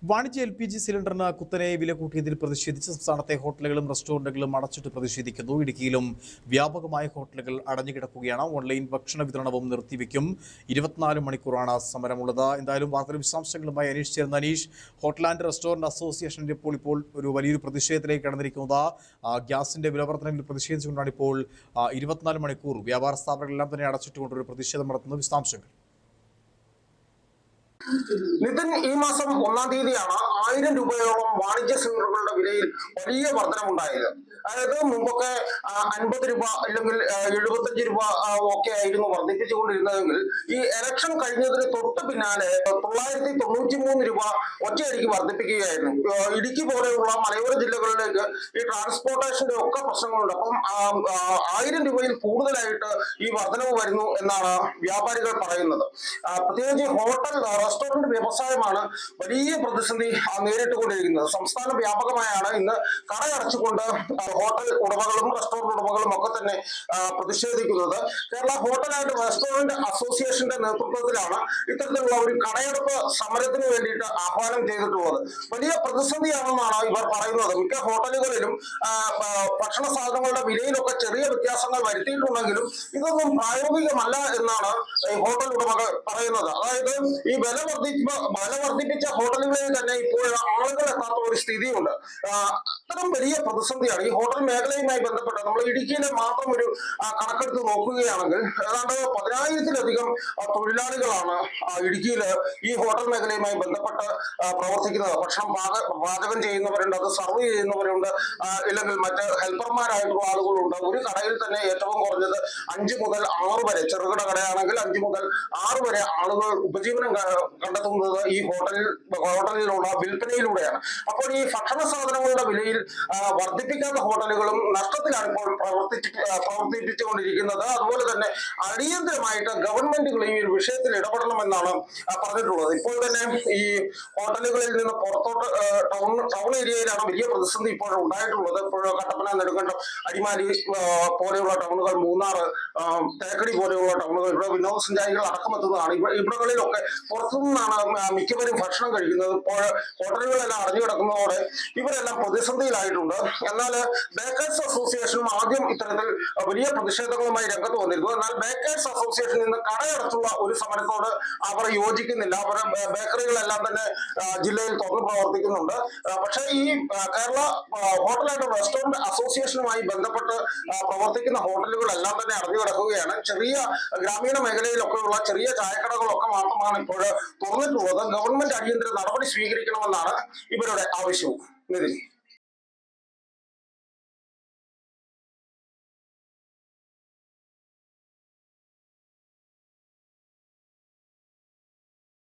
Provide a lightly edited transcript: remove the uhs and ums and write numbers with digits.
വാണിജ്യ LPG സിലിണ്ടറിന് കുത്തനെ വില കൂട്ടിയതിൽ പ്രതിഷേധിച്ച് സംസ്ഥാനത്തെ ഹോട്ടലുകളും റെസ്റ്റോറന്റുകളും അടച്ചിട്ട് പ്രതിഷേധിക്കുന്നു. ഇടുക്കിയിലും വ്യാപകമായ ഹോട്ടലുകൾ അടഞ്ഞുകിടക്കുകയാണ്. ഓൺലൈൻ ഭക്ഷണ വിതരണവും നിർത്തിവെക്കും. 24 മണിക്കൂറാണ് സമരമുള്ളത്. എന്തായാലും വാർത്തയുടെ വിശദാംശങ്ങളുമായി അനീഷ് ചേർന്ന. Aneesh, hotel and restaurant association ഇപ്പോൾ ഒരു വലിയൊരു പ്രതിഷേധത്തിലേക്ക് കടന്നിരിക്കുന്നത്. ഗ്യാസിന്റെ വിലവർദ്ധനയിൽ പ്രതിഷേധിച്ചുകൊണ്ടാണ് ഇപ്പോൾ 24 മണിക്കൂർ വ്യാപാര സ്ഥാപനങ്ങളെല്ലാം തന്നെ അടച്ചിട്ടുകൊണ്ടൊരു പ്രതിഷേധം നടത്തുന്ന വിശദാംശങ്ങൾ. നിതിൻ, ഈ മാസം 1-ാം തീയതിയാണ് 1000 രൂപയോളം വാണിജ്യ സിലിണ്ടറുകളുടെ വിലയിൽ വലിയ വർധനമുണ്ടായത്. അതായത് മുമ്പൊക്കെ 50 രൂപ അല്ലെങ്കിൽ 75 രൂപ ഒക്കെ ആയിരുന്നു വർദ്ധിപ്പിച്ചുകൊണ്ടിരുന്നതെങ്കിൽ ഈ ഇലക്ഷൻ കഴിഞ്ഞതിന് തൊട്ട് പിന്നാലെ 993 രൂപ ഒറ്റയടിക്ക് വർദ്ധിപ്പിക്കുകയായിരുന്നു. ഇടുക്കി പോലെയുള്ള മലയോര ജില്ലകളിലേക്ക് ഈ ട്രാൻസ്പോർട്ടേഷന്റെ ഒക്കെ പ്രശ്നങ്ങളുണ്ട്. അപ്പം 1000 രൂപയിൽ കൂടുതലായിട്ട് ഈ വർധനവ് വരുന്നു എന്നാണ് വ്യാപാരികൾ പറയുന്നത്. പ്രത്യേകിച്ച് ഹോട്ടൽ റെസ്റ്റോറന്റ് വ്യവസായമാണ് വലിയ പ്രതിസന്ധി നേരിട്ടുകൊണ്ടിരിക്കുന്നത്. സംസ്ഥാന വ്യാപകമായാണ് ഇന്ന് കടയടച്ചുകൊണ്ട് ഹോട്ടൽ ഉടമകളും റെസ്റ്റോറന്റ് ഉടമകളും ഒക്കെ തന്നെ പ്രതിഷേധിക്കുന്നത്. കേരള ഹോട്ടൽ ആൻഡ് റെസ്റ്റോറന്റ് അസോസിയേഷന്റെ നേതൃത്വത്തിലാണ് ഇത്തരത്തിലുള്ള ഒരു കടയടപ്പ് സമരത്തിന് വേണ്ടിയിട്ട് ആഹ്വാനം ചെയ്തിട്ടുള്ളത്. വലിയ പ്രതിസന്ധിയാണെന്നാണ് ഇവർ പറയുന്നത്. മിക്ക ഹോട്ടലുകളിലും ഭക്ഷണ സാധനങ്ങളുടെ വിലയിലൊക്കെ ചെറിയ വ്യത്യാസങ്ങൾ വരുത്തിയിട്ടുണ്ടെങ്കിലും ഇതൊന്നും പ്രായോഗികമല്ല എന്നാണ് ഹോട്ടൽ ഉടമകൾ പറയുന്നത്. അതായത് ഈ വില വർദ്ധിപ്പിച്ച ഹോട്ടലുകളിൽ തന്നെ ഇപ്പോൾ ആളുകൾ എത്താത്ത ഒരു സ്ഥിതിയുണ്ട്. അത്തരം വലിയ പ്രതിസന്ധിയാണ് ഈ ഹോട്ടൽ മേഖലയുമായി ബന്ധപ്പെട്ട്. നമ്മൾ ഇടുക്കിയിലെ മാത്രം ഒരു കണക്കെടുത്ത് നോക്കുകയാണെങ്കിൽ ഏതാണ്ട് 10,000-ലധികം തൊഴിലാളികളാണ് ഇടുക്കിയില് ഈ ഹോട്ടൽ മേഖലയുമായി ബന്ധപ്പെട്ട് പ്രവർത്തിക്കുന്നത്. ഭക്ഷണം പാചകം ചെയ്യുന്നവരുണ്ട്, അത് സർവ് ചെയ്യുന്നവരുണ്ട്, ഇല്ലെങ്കിൽ മറ്റ് ഹെൽപ്പർമാരായിട്ടുള്ള ആളുകളുണ്ട്. ഒരു കടയിൽ തന്നെ ഏറ്റവും കുറഞ്ഞത് 5 മുതൽ 6 വരെ, ചെറുകിട കടയാണെങ്കിൽ 5 മുതൽ 6 വരെ ആളുകൾ ഉപജീവനം കണ്ടെത്തുന്നത് ഈ ഹോട്ടലിലുള്ള വിൽപ്പനയിലൂടെയാണ്. അപ്പോൾ ഈ ഭക്ഷണ സാധനങ്ങളുടെ വിലയിൽ വർദ്ധിപ്പിക്കാത്ത ഹോട്ടലുകളും നഷ്ടത്തിലാണ് ഇപ്പോൾ പ്രവർത്തിപ്പിച്ചുകൊണ്ടിരിക്കുന്നത്. അതുപോലെ തന്നെ അടിയന്തരമായിട്ട് ഗവൺമെന്റുകൾ ഈ ഒരു വിഷയത്തിൽ ഇടപെടണമെന്നാണ് പറഞ്ഞിട്ടുള്ളത്. ഇപ്പോൾ തന്നെ ഈ ഹോട്ടലുകളിൽ നിന്ന് പുറത്തോട്ട് ടൗൺ ഏരിയയിലാണ് വലിയ പ്രതിസന്ധി ഇപ്പോൾ ഉണ്ടായിട്ടുള്ളത്. ഇപ്പോൾ കട്ടപ്പന, നെടുങ്കണ്ടം, അടിമാലി പോലെയുള്ള ടൗണുകൾ, മൂന്നാർ, തേക്കടി പോലെയുള്ള ടൗണുകൾ, ഇവിടെ വിനോദസഞ്ചാരികൾ അടക്കമെത്തുന്നതാണ്. ഇവിടങ്ങളിലൊക്കെ പുറത്തുനിന്നാണ് മിക്കവരും ഭക്ഷണം കഴിക്കുന്നത്. ഇപ്പോൾ ഹോട്ടലുകളെല്ലാം അടഞ്ഞു കിടക്കുന്നതോടെ ഇവരെല്ലാം പ്രതിസന്ധിയിലായിട്ടുണ്ട്. എന്നാൽ ബേക്കേഴ്സ് അസോസിയേഷനും ആദ്യം ഇത്തരത്തിൽ വലിയ പ്രതിഷേധങ്ങളുമായി രംഗത്ത് വന്നിരുന്നു. എന്നാൽ ബേക്കേഴ്സ് അസോസിയേഷൻ ഇന്ന് കടയടച്ചുള്ള ഒരു സമരത്തോട് അവർ യോജിക്കുന്നില്ല. അവർ ബേക്കറികളെല്ലാം തന്നെ ജില്ലയിൽ തുറന്നു പ്രവർത്തിക്കുന്നുണ്ട്. പക്ഷേ ഈ കേരള ഹോട്ടൽ ആൻഡ് റെസ്റ്റോറന്റ് അസോസിയേഷനുമായി ബന്ധപ്പെട്ട് പ്രവർത്തിക്കുന്ന ഹോട്ടലുകളെല്ലാം തന്നെ അടഞ്ഞു കിടക്കുകയാണ്. ചെറിയ ഗ്രാമീണ മേഖലയിലൊക്കെയുള്ള ചെറിയ ചായക്കടകളൊക്കെ മാത്രമാണ് ഇപ്പോൾ തുറന്നിട്ടുള്ളത്. ഗവൺമെന്റ് അടിയന്തര നടപടി സ്വീകരിക്കണമെന്നാണ് ഇവരുടെ ആവശ്യവും. നിതിൻ.